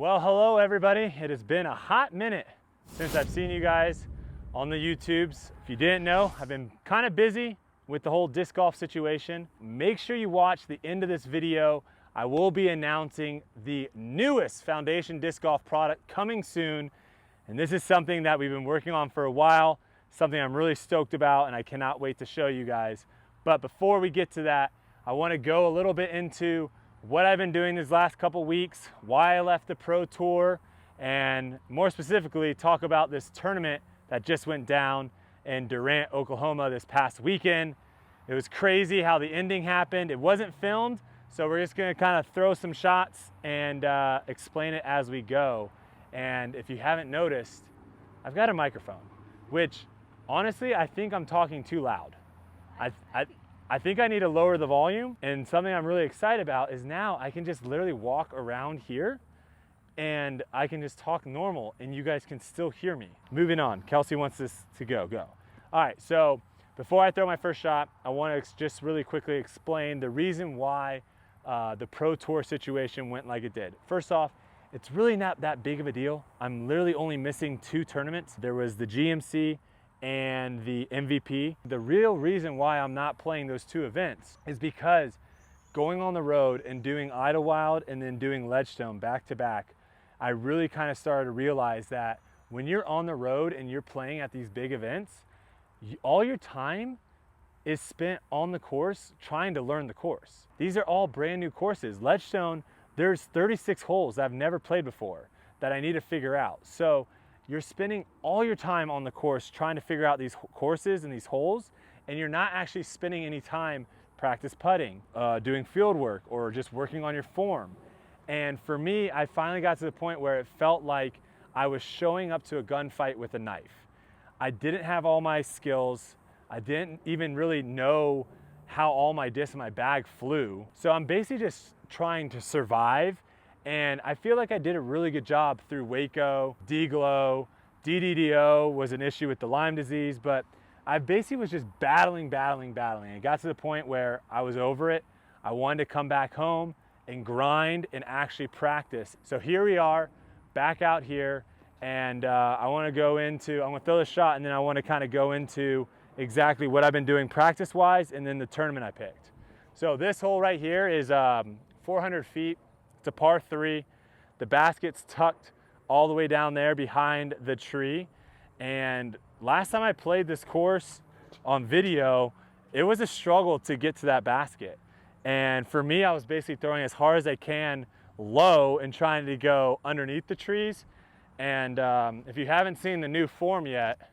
Well, hello everybody. It has been a hot minute since I've seen you guys on the YouTubes. If you didn't know, I've been kind of busy with the whole disc golf situation. Make sure you watch the end of this video. I will be announcing the newest foundation disc golf product coming soon. And this is something that we've been working on for a while, something I'm really stoked about, and I cannot wait to show you guys. But before we get to that, I want to go a little bit into what I've been doing these last couple weeks, why I left the Pro Tour, and more specifically, talk about this tournament that just went down in Durant, Oklahoma this past weekend. It was crazy how the ending happened. It wasn't filmed, so we're just gonna kind of throw some shots and explain it as we go. And if you haven't noticed, I've got a microphone, which honestly, I think I'm talking too loud. I think I need to lower the volume, and something I'm really excited about is now I can just literally walk around here and I can just talk normal and you guys can still hear me. Moving on, Kelsey wants this to go. All right, so before I throw my first shot, I want to just really quickly explain the reason why the Pro Tour situation went like it did. First off, it's really not that big of a deal. I'm literally only missing 2 tournaments. There was the GMC and the MVP. The real reason why I'm not playing those 2 events is because going on the road and doing Idlewild and then doing Ledgestone back to back, I really kind of started to realize that when you're on the road and you're playing at these big events, all your time is spent on the course trying to learn the course. These are all brand new courses. Ledgestone, there's 36 holes that I've never played before that I need to figure out. So you're spending all your time on the course trying to figure out these courses and these holes, and you're not actually spending any time practice putting, doing field work, or just working on your form. And for me, I finally got to the point where it felt like I was showing up to a gunfight with a knife. I didn't have all my skills. I didn't even really know how all my discs in my bag flew. So I'm basically just trying to survive. And I feel like I did a really good job through Waco, D-Glow, DDDO was an issue with the Lyme disease, but I basically was just battling. It got to the point where I was over it. I wanted to come back home and grind and actually practice. So here we are, back out here, and I'm gonna throw the shot, and then I wanna kind of go into exactly what I've been doing practice-wise, and then the tournament I picked. So this hole right here is 400 feet. It's a par 3. The basket's tucked all the way down there behind the tree. And last time I played this course on video, it was a struggle to get to that basket. And for me, I was basically throwing as hard as I can low and trying to go underneath the trees. And if you haven't seen the new form yet,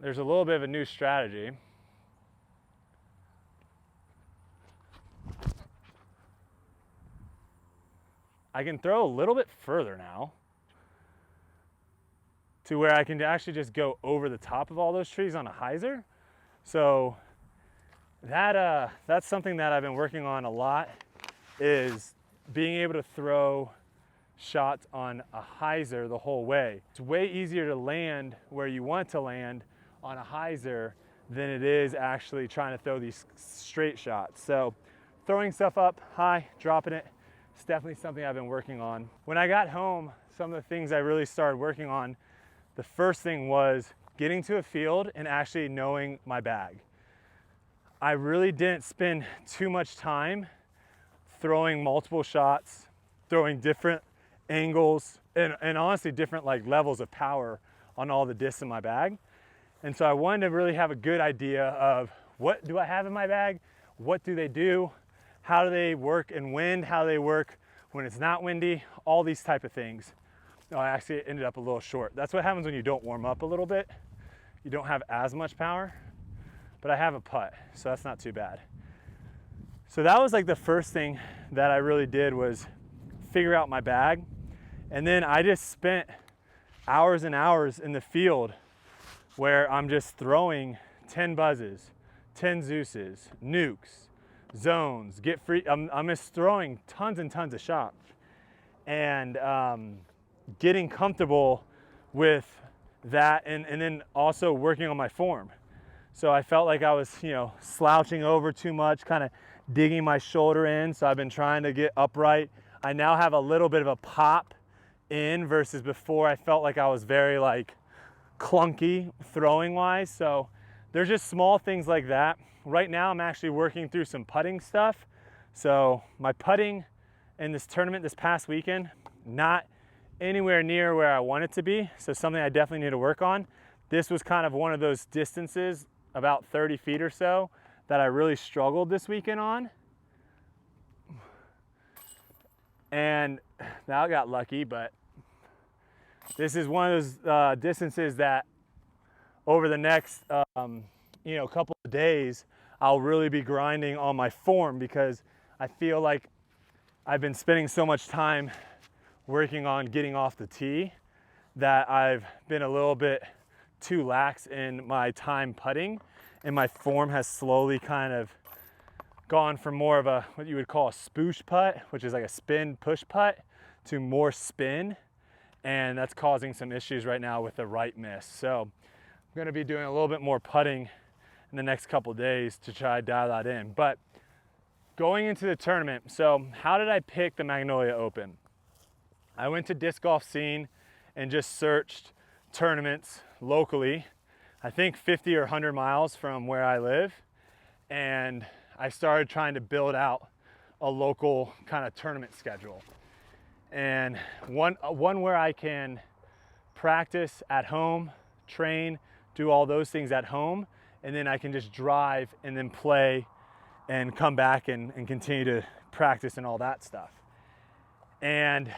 there's a little bit of a new strategy. I can throw a little bit further now to where I can actually just go over the top of all those trees on a hyzer. So that's something that I've been working on a lot, is being able to throw shots on a hyzer the whole way. It's way easier to land where you want to land on a hyzer than it is actually trying to throw these straight shots. So throwing stuff up high, dropping it, it's definitely something I've been working on. When I got home, some of the things I really started working on, the first thing was getting to a field and actually knowing my bag. I really didn't spend too much time throwing multiple shots, throwing different angles, and honestly different levels of power on all the discs in my bag. And so I wanted to really have a good idea of what do I have in my bag, what do they do, how do they work in wind, how do they work when it's not windy, all these type of things. No, I actually ended up a little short. That's what happens when you don't warm up a little bit. You don't have as much power, but I have a putt, so that's not too bad. So that was like the first thing that I really did, was figure out my bag. And then I just spent hours and hours in the field where I'm just throwing 10 buzzes, 10 Zeus's, nukes, zones, get free. I'm just throwing tons and tons of shots and getting comfortable with that, and then also working on my form. So I felt like I was, slouching over too much, kind of digging my shoulder in. So I've been trying to get upright. I now have a little bit of a pop in versus before I felt like I was very like clunky throwing wise. So there's just small things like that. Right now I'm actually working through some putting stuff. So my putting in this tournament this past weekend, not anywhere near where I want it to be. So something I definitely need to work on. This was kind of one of those distances, about 30 feet or so, that I really struggled this weekend on. And now I got lucky, but this is one of those distances that over the next couple of days, I'll really be grinding on my form, because I feel like I've been spending so much time working on getting off the tee that I've been a little bit too lax in my time putting, and my form has slowly kind of gone from more of a, what you would call a spoosh putt, which is like a spin push putt, to more spin. And that's causing some issues right now with the right miss. So I'm gonna be doing a little bit more putting in the next couple of days to try to dial that in. But going into the tournament, so how did I pick the Magnolia Open? I went to Disc Golf Scene and just searched tournaments locally, I think 50 or 100 miles from where I live. And I started trying to build out a local kind of tournament schedule. And one where I can practice at home, train, do all those things at home, and then I can just drive and then play and come back and continue to practice and all that stuff. And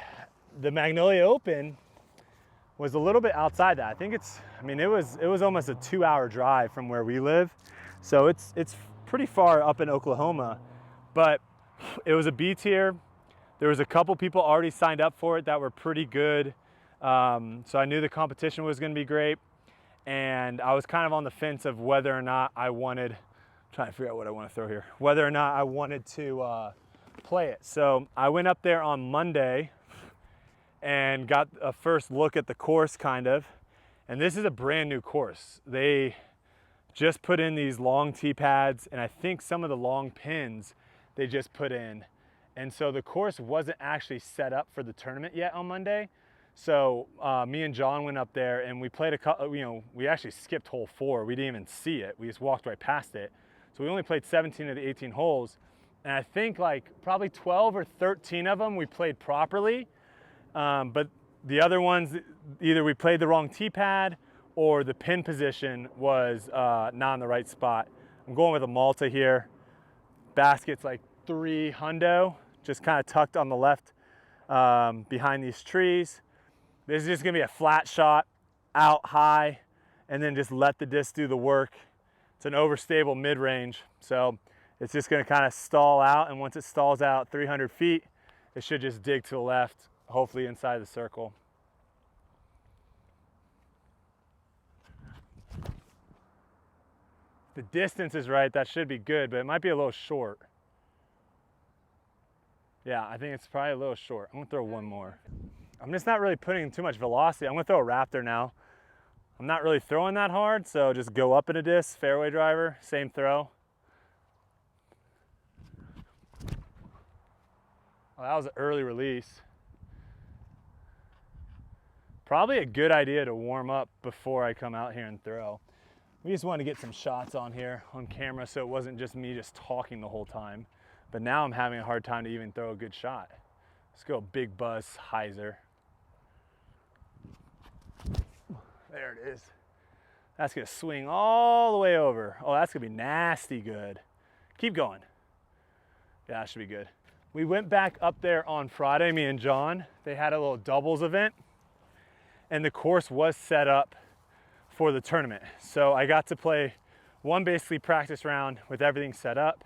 the Magnolia Open was a little bit outside that. I think it was almost a 2-hour drive from where we live. So it's pretty far up in Oklahoma, but it was a B tier. There was a couple people already signed up for it that were pretty good. So I knew the competition was gonna be great. And I was kind of on the fence of whether or not I wanted, I'm trying to figure out what I want to throw here, whether or not I wanted to play it. So I went up there on Monday and got a first look at the course kind of. And this is a brand new course. They just put in these long tee pads, and I think some of the long pins they just put in. And so the course wasn't actually set up for the tournament yet on Monday. So me and John went up there and we played we actually skipped hole 4. We didn't even see it. We just walked right past it. So we only played 17 of the 18 holes. And I think like probably 12 or 13 of them we played properly. But the other ones, either we played the wrong tee pad or the pin position was not in the right spot. I'm going with a Malta here. Basket's like 3 hundo, just kind of tucked on the left behind these trees. This is just gonna be a flat shot out high and then just let the disc do the work. It's an overstable mid-range, so it's just gonna kind of stall out, and once it stalls out 300 feet, it should just dig to the left, hopefully inside the circle. The distance is right, that should be good, but it might be a little short. Yeah, I think it's probably a little short. I'm gonna throw one more. I'm just not really putting too much velocity. I'm gonna throw a Raptor now. I'm not really throwing that hard, so just go up in a disc, fairway driver, same throw. Well, that was an early release. Probably a good idea to warm up before I come out here and throw. We just wanted to get some shots on here on camera so it wasn't just me just talking the whole time. But now I'm having a hard time to even throw a good shot. Let's go big buzz hyzer. There it is. That's gonna swing all the way over. Oh, that's gonna be nasty good. Keep going. Yeah, that should be good. We went back up there on Friday, me and John. They had a little doubles event, and the course was set up for the tournament. So I got to play one basically practice round with everything set up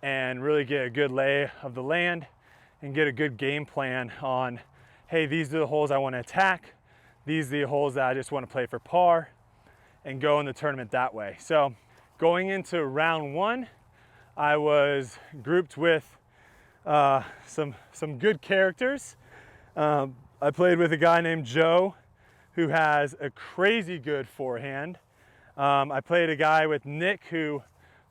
and really get a good lay of the land and get a good game plan on, hey, these are the holes I want to attack. These are the holes that I just want to play for par and go in the tournament that way. So going into round 1, I was grouped with some good characters. I played with a guy named Joe who has a crazy good forehand. I played a guy with Nick who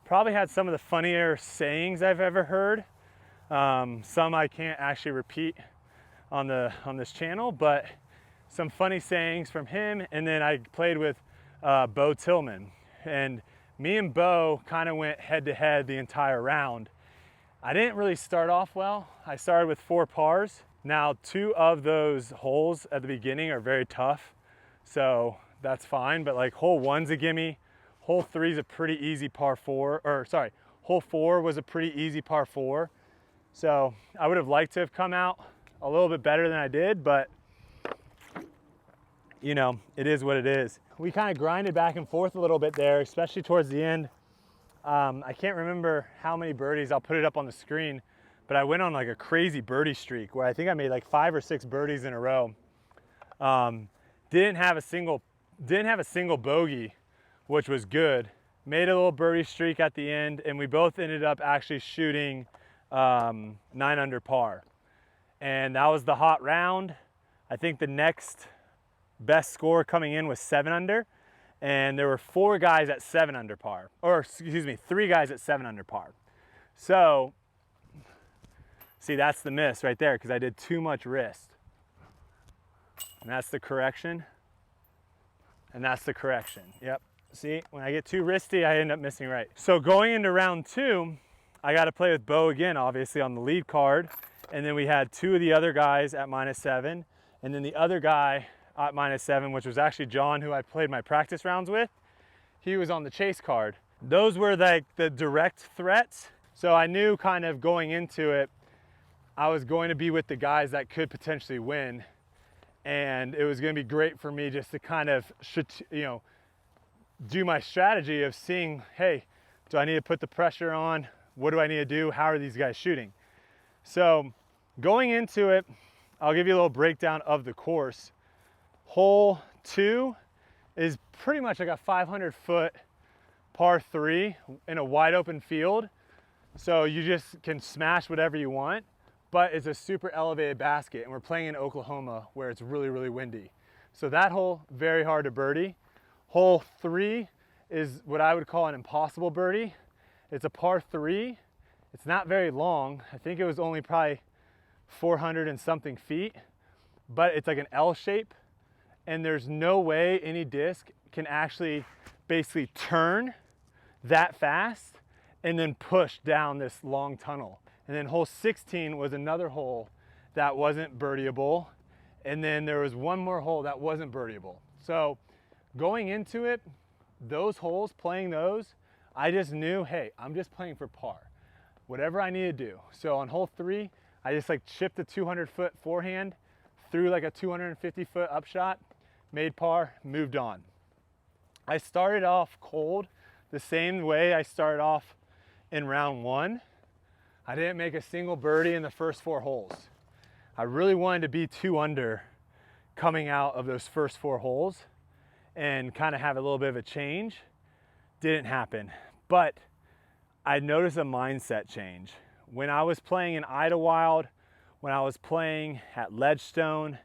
probably had some of the funnier sayings I've ever heard. Some I can't actually repeat on this channel, but some funny sayings from him. And then I played with Bo Tillman, and me and Bo kind of went head to head the entire round. I didn't really start off well. I started with 4 pars. Now 2 of those holes at the beginning are very tough, so that's fine, but like hole 1's a gimme, hole 3's a pretty easy par 4, or sorry, hole 4 was a pretty easy par 4. So I would have liked to have come out a little bit better than I did, but you know, it is what it is. We kind of grinded back and forth a little bit there, especially towards the end. I can't remember how many birdies, I'll put it up on the screen, but I went on like a crazy birdie streak where I think I made like 5 or 6 birdies in a row. Didn't have a single bogey, which was good. Made a little birdie streak at the end, and we both ended up actually shooting 9 under par. And that was the hot round. I think the next best score coming in was 7 under. And there were 4 guys at 7 under par, or excuse me, 3 guys at 7 under par. So, see, that's the miss right there because I did too much wrist. And that's the correction. And that's the correction. Yep. See, when I get too wristy, I end up missing right. So going into round 2, I got to play with Bo again, obviously on the lead card. And then we had 2 of the other guys at -7. And then the other guy at -7, which was actually John, who I played my practice rounds with, he was on the chase card. Those were like the direct threats. So I knew kind of going into it, I was going to be with the guys that could potentially win. And it was going to be great for me just to kind of, you know, do my strategy of seeing, hey, do I need to put the pressure on? What do I need to do? How are these guys shooting? So going into it, I'll give you a little breakdown of the course. Hole 2 is pretty much like a 500-foot par 3 in a wide open field. So you just can smash whatever you want, but it's a super elevated basket, and we're playing in Oklahoma where it's really, really windy. So that hole, very hard to birdie. Hole 3 is what I would call an impossible birdie. It's a par 3. It's not very long. I think it was only probably 400 and something feet, but it's like an L shape. And there's no way any disc can actually basically turn that fast and then push down this long tunnel. And then hole 16 was another hole that wasn't birdieable. And then there was one more hole that wasn't birdieable. So going into it, those holes, playing those, I just knew, hey, I'm just playing for par. Whatever I need to do. So on hole 3, I just like chipped a 200-foot forehand, threw like a 250-foot upshot, made par, moved on. I started off cold the same way I started off in round 1. I didn't make a single birdie in the first 4 holes. I really wanted to be 2 under coming out of those first 4 holes and kind of have a little bit of a change. Didn't happen, but I noticed a mindset change. When I was playing in Idlewild, when I was playing at Ledgestone,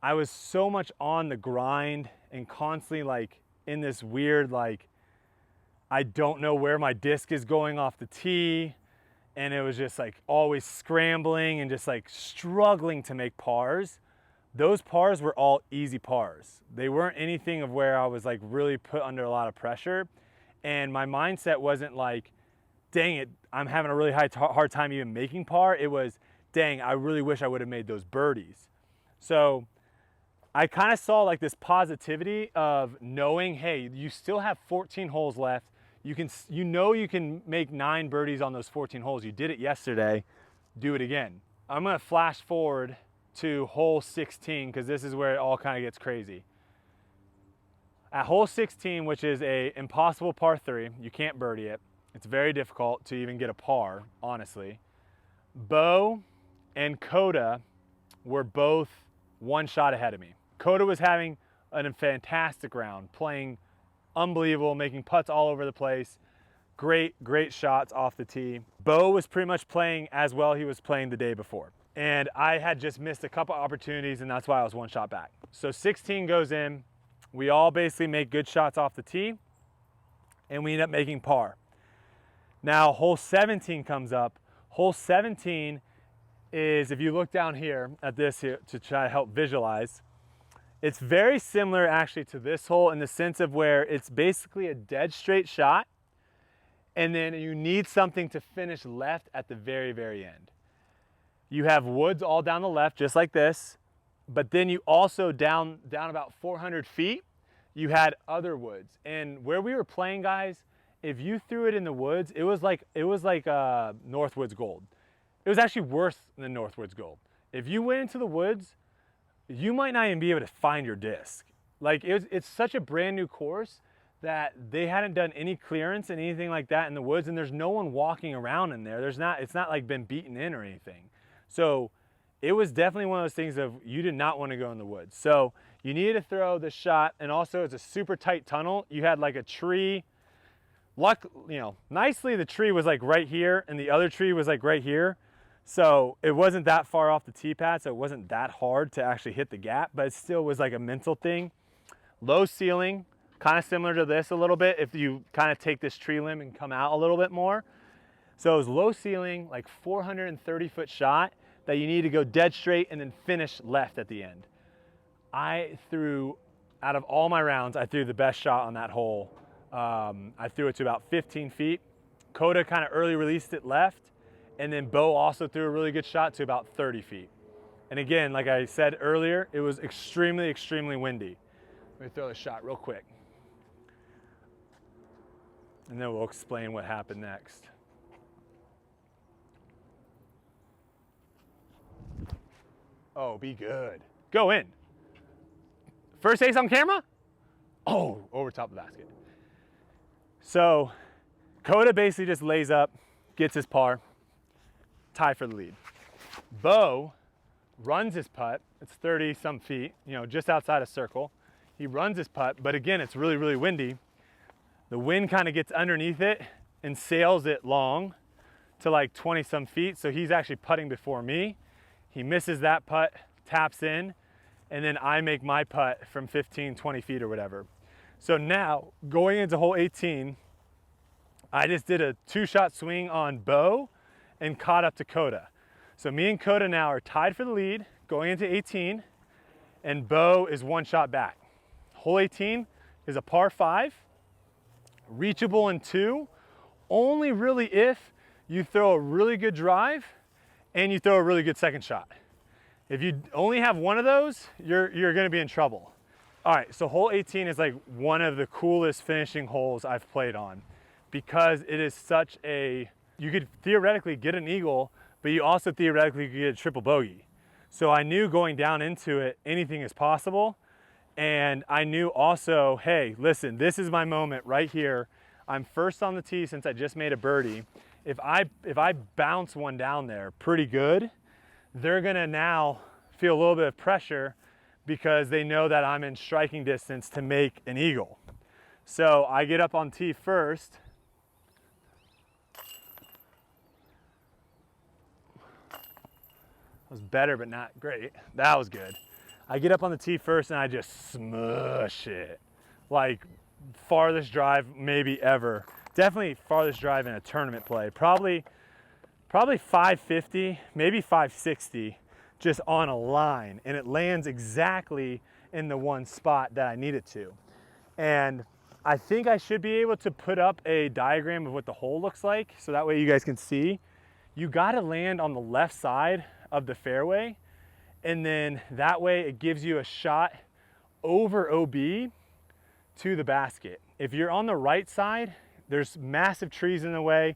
I was so much on the grind and constantly like in this weird, like, I don't know where my disc is going off the tee. And it was just like always scrambling and just like struggling to make pars. Those pars were all easy pars. They weren't anything of where I was like really put under a lot of pressure. And my mindset wasn't like, dang it, I'm having a really hard time even making par. It was, dang, I really wish I would have made those birdies. So I kind of saw like this positivity of knowing, hey, you still have 14 holes left. You can make 9 birdies on those 14 holes. You did it yesterday, do it again. I'm gonna flash forward to hole 16 because this is where it all kind of gets crazy. At hole 16, which is a impossible par 3, you can't birdie it. It's very difficult to even get a par, honestly. Bo and Coda were both 1 shot ahead of me. Coda was having a fantastic round, playing unbelievable, making putts all over the place. Great shots off the tee. Bo was pretty much playing as well he was playing the day before. And I had just missed a couple opportunities, and that's why I was 1 shot back. So 16 goes in. We all basically make good shots off the tee, and we end up making par. Now hole 17 comes up. Hole 17 is, if you look down here at this here to try to help visualize, it's very similar actually to this hole in the sense of where it's basically a dead straight shot, and then you need something to finish left at the very, very end. You have woods all down the left, just like this, but then you also down about 400 feet, you had other woods. And where we were playing, guys, if you threw it in the woods, it was like Northwoods Gold. It was actually worse than Northwoods Gold. If you went into the woods, you might not even be able to find your disc. Like it's such a brand new course that they hadn't done any clearance and anything like that in the woods, and there's no one walking around in there. It's not like been beaten in or anything. So it was definitely one of those things of you did not want to go in the woods. So you needed to throw the shot, and also it's a super tight tunnel. You had like a tree. Nicely the tree was like right here, and the other tree was like right here. So it wasn't that far off the tee pad, so it wasn't that hard to actually hit the gap, but it still was like a mental thing. Low ceiling, kind of similar to this a little bit if you kind of take this tree limb and come out a little bit more. So it was low ceiling, like 430-foot shot that you need to go dead straight and then finish left at the end. I threw, out of all my rounds, I threw the best shot on that hole. I threw it to about 15 feet. Coda kind of early released it left, and then Bo also threw a really good shot to about 30 feet. And again, like I said earlier, it was extremely, extremely windy. Let me throw the shot real quick. And then we'll explain what happened next. Oh, be good. Go in. First ace on camera? Oh, over top of the basket. So Coda basically just lays up, gets his par, tie for the lead. Bo runs his putt. It's 30 some feet, just outside a circle. He runs his putt, but again, it's really, really windy. The wind kind of gets underneath it and sails it long to like 20 some feet. So he's actually putting before me. He misses that putt, taps in, and then I make my putt from 15, 20 feet or whatever. So now, going into hole 18, I just did a 2-shot swing on Bo and caught up to Coda. So me and Coda now are tied for the lead going into 18, and Bo is 1 shot back. Hole 18 is a par 5, reachable in 2, only really if you throw a really good drive and you throw a really good second shot. If you only have one of those, you're gonna be in trouble. All right, so hole 18 is like one of the coolest finishing holes I've played on because it is such a, you could theoretically get an eagle, but you also theoretically could get a triple bogey. So I knew going down into it, anything is possible. And I knew also, hey, listen, this is my moment right here. I'm first on the tee since I just made a birdie. If I bounce one down there pretty good, they're gonna now feel a little bit of pressure because they know that I'm in striking distance to make an eagle. So I get up on tee first. That was better, but not great. That was good. I get up on the tee first and I just smush it. Like farthest drive maybe ever. Definitely farthest drive in a tournament play. Probably 550, maybe 560, just on a line. And it lands exactly in the one spot that I need it to. And I think I should be able to put up a diagram of what the hole looks like so that way you guys can see. You gotta land on the left side of the fairway, and then that way it gives you a shot over OB to the basket. If you're on the right side, there's massive trees in the way.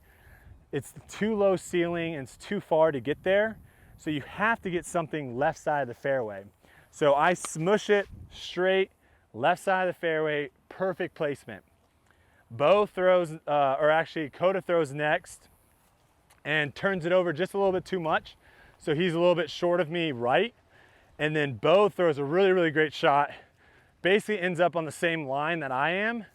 It's too low ceiling and it's too far to get there. So you have to get something left side of the fairway. So I smush it straight, left side of the fairway, perfect placement. Bo throws, or actually Coda throws next and turns it over just a little bit too much. So he's a little bit short of me right. And then Bo throws a really, really great shot. Basically ends up on the same line that I am,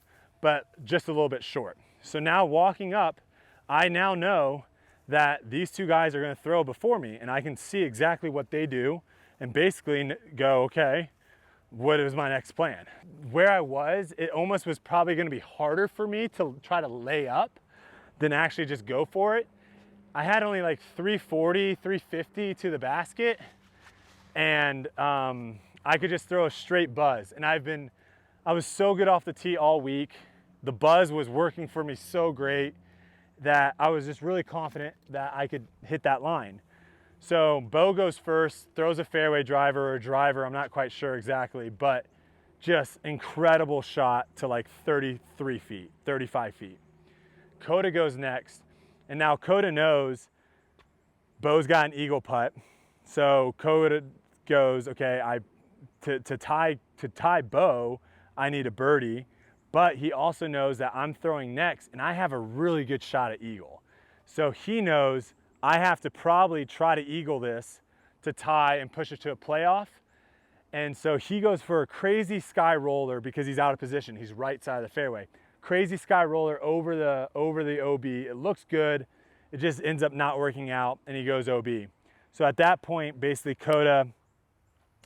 but just a little bit short. So now walking up, I now know that these two guys are gonna throw before me and I can see exactly what they do and basically go, okay, what is my next plan? Where I was, it almost was probably gonna be harder for me to try to lay up than actually just go for it. I had only like 340, 350 to the basket, and I could just throw a straight buzz. And I was so good off the tee all week. The buzz was working for me so great that I was just really confident that I could hit that line. So Bo goes first, throws a fairway driver or a driver, I'm not quite sure exactly, but just incredible shot to like 33 feet, 35 feet. Coda goes next, and now Coda knows Bo's got an eagle putt. So Coda goes, okay, to tie Bo, I need a birdie, but he also knows that I'm throwing next and I have a really good shot at eagle. So he knows I have to probably try to eagle this to tie and push it to a playoff. And so he goes for a crazy sky roller because he's out of position. He's right side of the fairway. Crazy sky roller over the OB. It looks good. It just ends up not working out and he goes OB. So at that point, basically Coda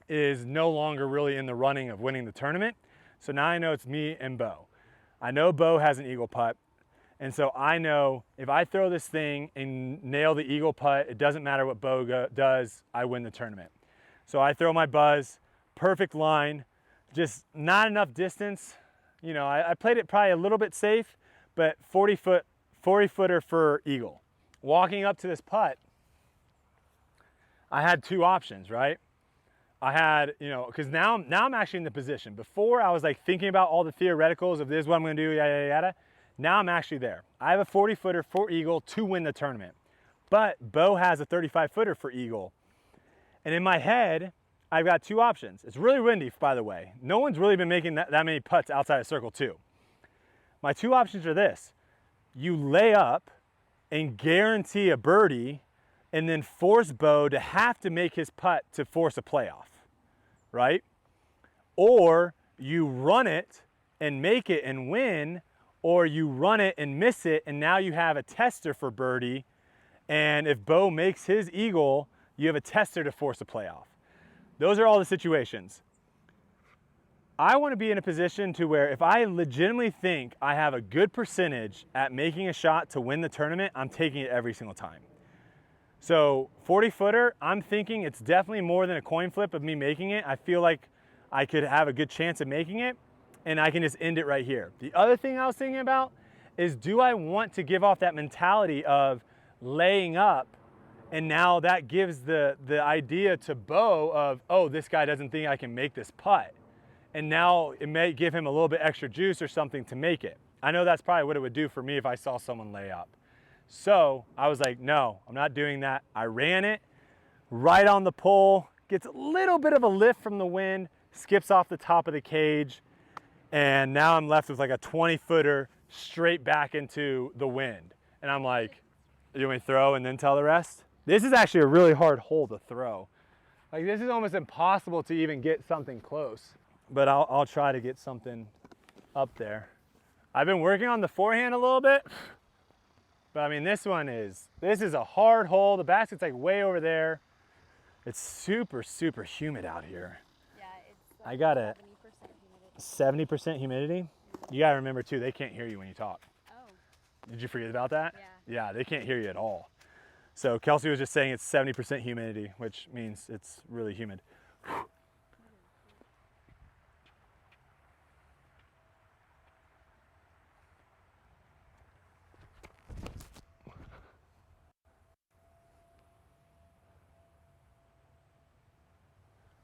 is no longer really in the running of winning the tournament. So now I know it's me and Bo. I know Bo has an eagle putt. And so I know if I throw this thing and nail the eagle putt, it doesn't matter what Bo does, I win the tournament. So I throw my buzz, perfect line, just not enough distance. You know, I played it probably a little bit safe, but 40 footer for eagle. Walking up to this putt, I had two options, right? I had, you know, because now I'm actually in the position. Before I was like thinking about all the theoreticals of this is what I'm gonna do, yada, yada, yada. Now I'm actually there. I have a 40 footer for eagle to win the tournament, but Bo has a 35 footer for eagle. And in my head, I've got two options. It's really windy, by the way. No one's really been making that many putts outside of circle 2. My two options are this. You lay up and guarantee a birdie and then force Bo to have to make his putt to force a playoff, right? Or you run it and make it and win, or you run it and miss it and now you have a tester for birdie, and if Bo makes his eagle, you have a tester to force a playoff. Those are all the situations. I want to be in a position to where if I legitimately think I have a good percentage at making a shot to win the tournament, I'm taking it every single time. So 40 footer, I'm thinking it's definitely more than a coin flip of me making it. I feel like I could have a good chance of making it and I can just end it right here. The other thing I was thinking about is, do I want to give off that mentality of laying up, and now that gives the idea to Bo of, oh, this guy doesn't think I can make this putt. And now it may give him a little bit extra juice or something to make it. I know that's probably what it would do for me if I saw someone lay up. So I was like, no, I'm not doing that. I ran it right on the pole, gets a little bit of a lift from the wind, skips off the top of the cage, and now I'm left with like a 20 footer straight back into the wind. And I'm like, you want me to throw and then tell the rest? This is actually a really hard hole to throw. Like, this is almost impossible to even get something close, but I'll try to get something up there. I've been working on the forehand a little bit, but I mean, this is a hard hole. The basket's like way over there. It's super, super humid out here. Yeah, it's I got a 70% humidity. You gotta remember too, they can't hear you when you talk. Oh. Did you forget about that? Yeah. Yeah, they can't hear you at all. So Kelsey was just saying it's 70% humidity, which means it's really humid. I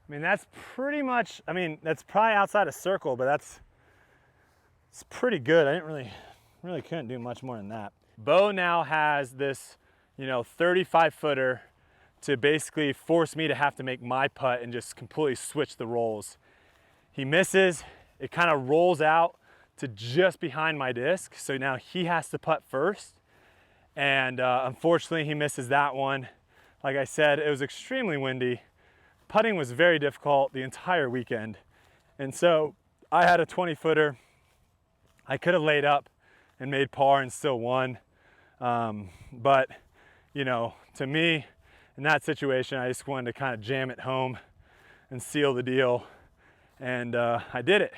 mean, that's pretty much, I mean, that's probably outside a circle, but it's pretty good. I didn't really couldn't do much more than that. Bo now has this, you know, 35 footer to basically force me to have to make my putt and just completely switch the rolls. He misses, it kind of rolls out to just behind my disc. So now he has to putt first. And unfortunately he misses that one. Like I said, it was extremely windy. Putting was very difficult the entire weekend. And so I had a 20 footer. I could have laid up and made par and still won. But you know, to me, in that situation, I just wanted to kind of jam it home and seal the deal. And I did it.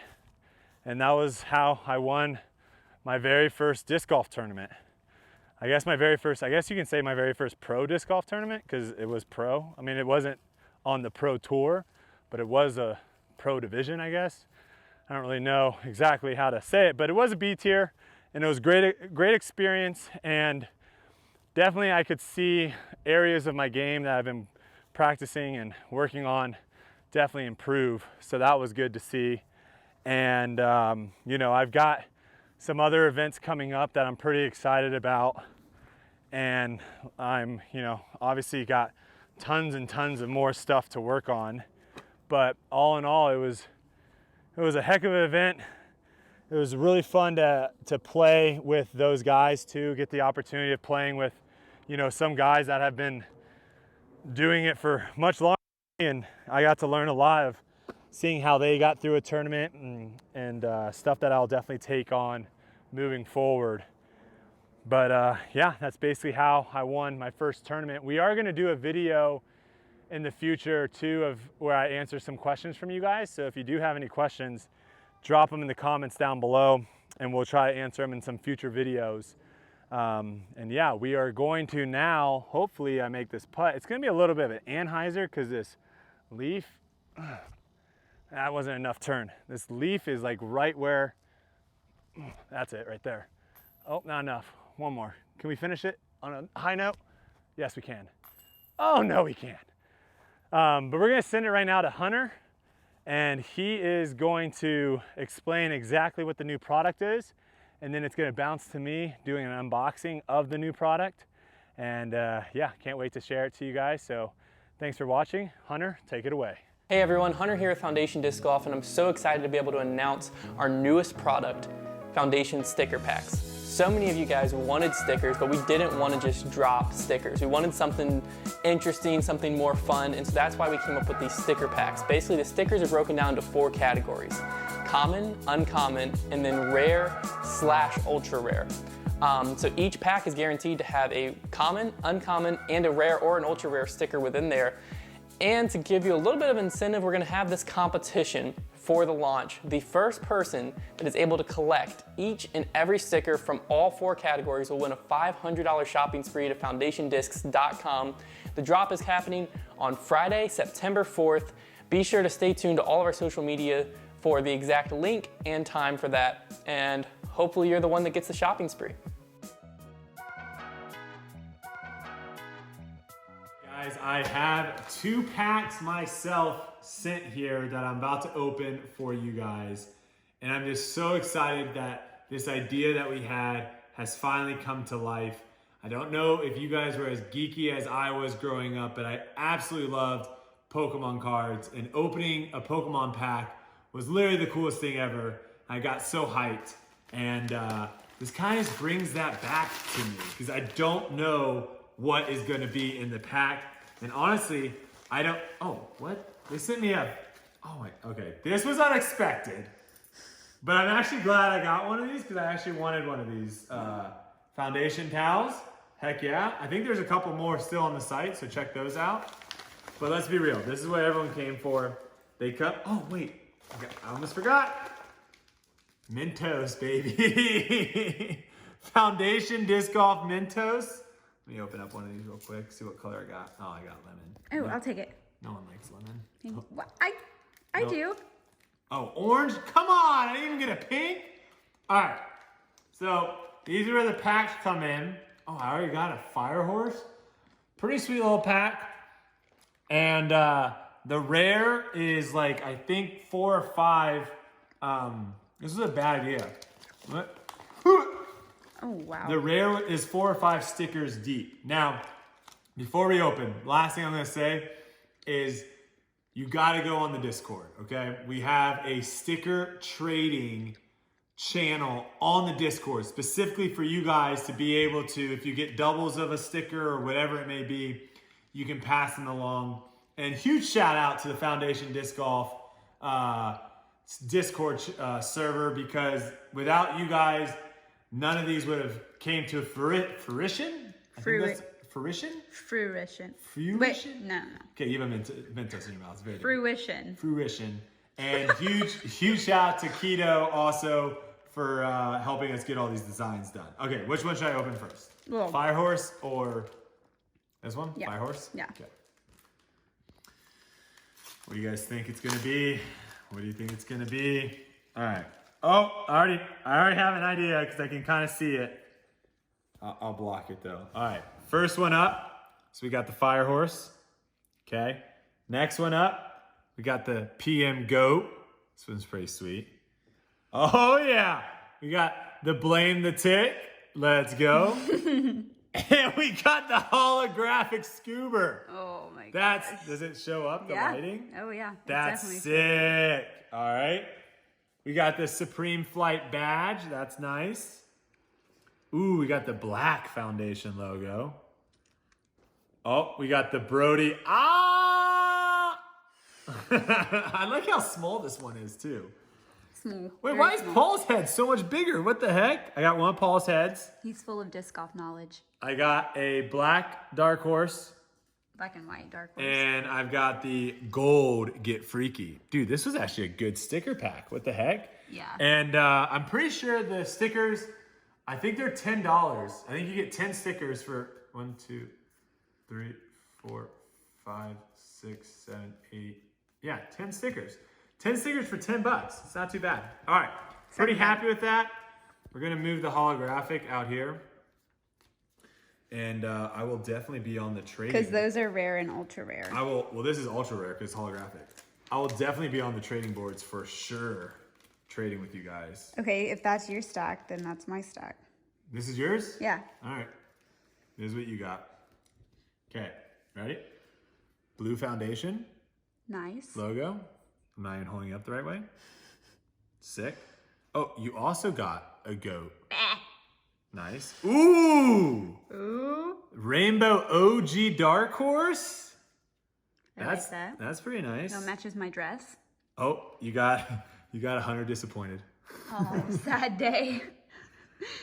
And that was how I won my very first disc golf tournament. I guess I guess you can say my very first pro disc golf tournament, because it was pro. I mean, it wasn't on the pro tour, but it was a pro division, I guess. I don't really know exactly how to say it, but it was a B tier, and it was great experience, and definitely I could see areas of my game that I've been practicing and working on definitely improve. So that was good to see. And you know, I've got some other events coming up that I'm pretty excited about, and I'm, you know, obviously got tons and tons of more stuff to work on. But all in all, it was a heck of an event. It was really fun to play with those guys too, get the opportunity of playing with, you know, some guys that have been doing it for much longer, and I got to learn a lot of seeing how they got through a tournament and stuff that I'll definitely take on moving forward. But yeah, that's basically how I won my first tournament. We are gonna do a video in the future too of where I answer some questions from you guys. So if you do have any questions, drop them in the comments down below and we'll try to answer them in some future videos. And yeah, we are going to now, hopefully I make this putt. It's gonna be a little bit of an Anheuser because this leaf, that wasn't enough turn. This leaf is like right where, that's it right there. Oh, not enough. One more. Can we finish it on a high note? Yes, we can. Oh, no, we can't. But we're gonna send it right now to Hunter, and he is going to explain exactly what the new product is, and then it's gonna bounce to me doing an unboxing of the new product. And yeah, can't wait to share it to you guys. So thanks for watching. Hunter, take it away. Hey everyone, Hunter here with Foundation Disc Golf, and I'm so excited to be able to announce our newest product, Foundation Sticker Packs. So many of you guys wanted stickers, but we didn't want to just drop stickers. We wanted something interesting, something more fun, and so that's why we came up with these sticker packs. Basically, the stickers are broken down into 4 categories: common, uncommon, and then rare/ultra rare. So each pack is guaranteed to have a common, uncommon, and a rare or an ultra rare sticker within there. And to give you a little bit of incentive, we're gonna have this competition for the launch. The first person that is able to collect each and every sticker from all 4 categories will win a $500 shopping spree to foundationdiscs.com. The drop is happening on Friday, September 4th. Be sure to stay tuned to all of our social media for the exact link and time for that. And hopefully you're the one that gets the shopping spree. Guys, I have 2 packs myself sent here that I'm about to open for you guys. And I'm just so excited that this idea that we had has finally come to life. I don't know if you guys were as geeky as I was growing up, but I absolutely loved Pokemon cards, and opening a Pokemon pack was literally the coolest thing ever. I got so hyped, and this kind of brings that back to me because I don't know what is going to be in the pack. And honestly, I don't, oh, what? They sent me a, oh, wait, okay. This was unexpected, but I'm actually glad I got one of these because I actually wanted one of these foundation towels. Heck yeah. I think there's a couple more still on the site, so check those out. But let's be real. This is what everyone came for. They cut, oh, wait, I almost forgot. Mentos, baby. Foundation Disc Golf Mentos. Let me open up one of these real quick, see what color I got. Oh, I got lemon. Oh, I'll take it. No one likes lemon. Oh. I do. Oh, orange? Come on, I didn't even get a pink? All right, so these are where the packs come in. Oh, I already got a fire horse. Pretty sweet little pack. And the rare is like, I think 4 or 5. This is a bad idea. What? Oh, wow. The rare is 4 or 5 stickers deep. Now, before we open, last thing I'm gonna say is you gotta go on the Discord, okay? We have a sticker trading channel on the Discord, specifically for you guys to be able to, if you get doubles of a sticker or whatever it may be, you can pass them along. And huge shout out to the Foundation Disc Golf Discord server, because without you guys, none of these would have came to fruition? Fruition? Fruition. Fruition? Wait, no. Okay, you have a Mentos in your mouth. It's very Fruition. Fruition. And huge shout out to Keto also for helping us get all these designs done. Okay, which one should I open first? Well, Fire horse or this one? Yeah. Fire horse? Yeah. Okay. What do you guys think it's gonna be? What do you think it's gonna be? All right. Oh, I already have an idea because I can kind of see it. I'll block it though. All right. First one up. So we got the fire horse. Okay. Next one up. We got the PM goat. This one's pretty sweet. Oh yeah. We got the blame the tick. Let's go. And we got the holographic scuba. Oh my god. Does it show up, the Yeah. lighting? Oh yeah. It's That's definitely sick. All right. We got the Supreme Flight badge. That's nice. Ooh, we got the black foundation logo. Oh, we got the Brodie. Ah! I like how small this one is too. small. Wait, Very why is small. Paul's head so much bigger? What the heck? I got one of Paul's heads. He's full of disc golf knowledge. I got a black dark horse. Black and white, dark horse. And I've got the gold Get Freaky. Dude, this was actually a good sticker pack. What the heck? Yeah. And I'm pretty sure the stickers, I think they're $10. I think you get 10 stickers for 1, 2, 3, 4, 5, 6, 7, 8. Yeah, 10 stickers. 10 stickers for $10. It's not too bad. All right, pretty happy with that. We're gonna move the holographic out here. And I will definitely be on the trading. Because those are rare and ultra rare. I will, well, this is ultra rare because it's holographic. I will definitely be on the trading boards for sure, trading with you guys. Okay, if that's your stack, then that's my stack. This is yours? Yeah. All right. Here's what you got. Okay, ready? Blue foundation, Nice. logo. I'm not even holding it up the right way. Sick. Oh, you also got a goat. Nice. Ooh! Ooh. Rainbow OG Dark Horse. I like that. That's pretty nice. No, matches my dress. Oh, you got 100 disappointed. Oh, sad day.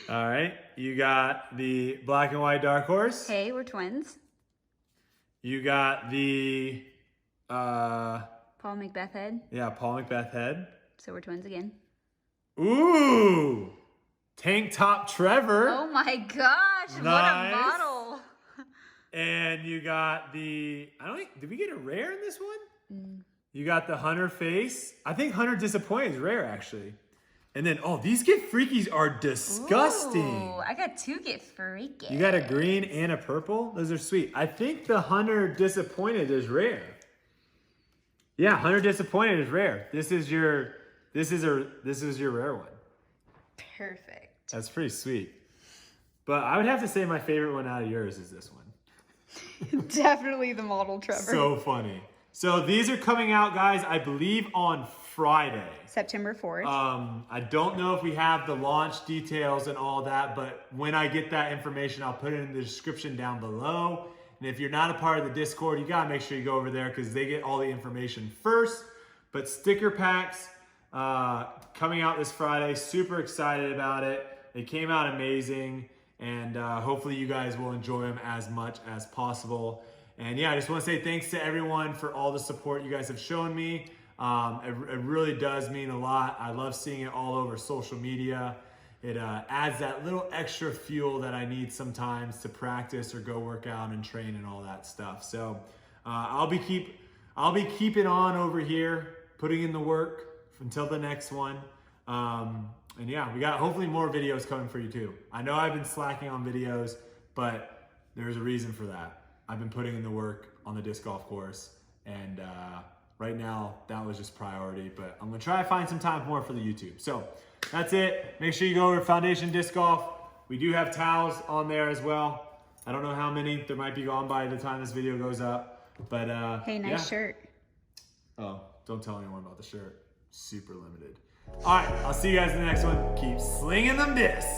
All right, you got the black and white Dark Horse. Hey, we're twins. You got the Paul Macbeth head. yeah, Paul Macbeth head. So we're twins again. Ooh, Tank Top Trevor. Oh my gosh, what Nice. a model. And you got the, I don't think, did we get a rare in this one? You got the Hunter face. I think Hunter Disappointed is rare actually. And then, oh, these Get Freakies are disgusting. Ooh, I got two Get Freaky. You got a green and a purple. Those are sweet. I think the Hunter Disappointed is rare. Yeah, Hunter Disappointed is rare. This is your rare one. Perfect. That's pretty sweet. But I would have to say my favorite one out of yours is this one. Definitely the model Trevor. So funny. So these are coming out, guys, I believe on Friday. September 4th. I don't know if we have the launch details and all that, but when I get that information, I'll put it in the description down below. And if you're not a part of the Discord, you gotta make sure you go over there because they get all the information first. But sticker packs coming out this Friday, super excited about it. They came out amazing, and hopefully you guys will enjoy them as much as possible. And yeah, I just wanna say thanks to everyone for all the support you guys have shown me. It really does mean a lot. I love seeing it all over social media. It adds that little extra fuel that I need sometimes to practice or go work out and train and all that stuff. So I'll be keeping on over here, putting in the work until the next one. And yeah, we got hopefully more videos coming for you too. I know I've been slacking on videos, but there's a reason for that. I've been putting in the work on the disc golf course, and right now that was just priority, but I'm gonna try to find some time more for the YouTube. So that's it. Make sure you go over to Foundation Disc Golf. We do have towels on there as well. I don't know how many. There might be gone by the time this video goes up, but Hey, nice yeah. shirt. Oh, don't tell anyone about the shirt. Super limited. All right, I'll see you guys in the next one. Keep slinging them discs.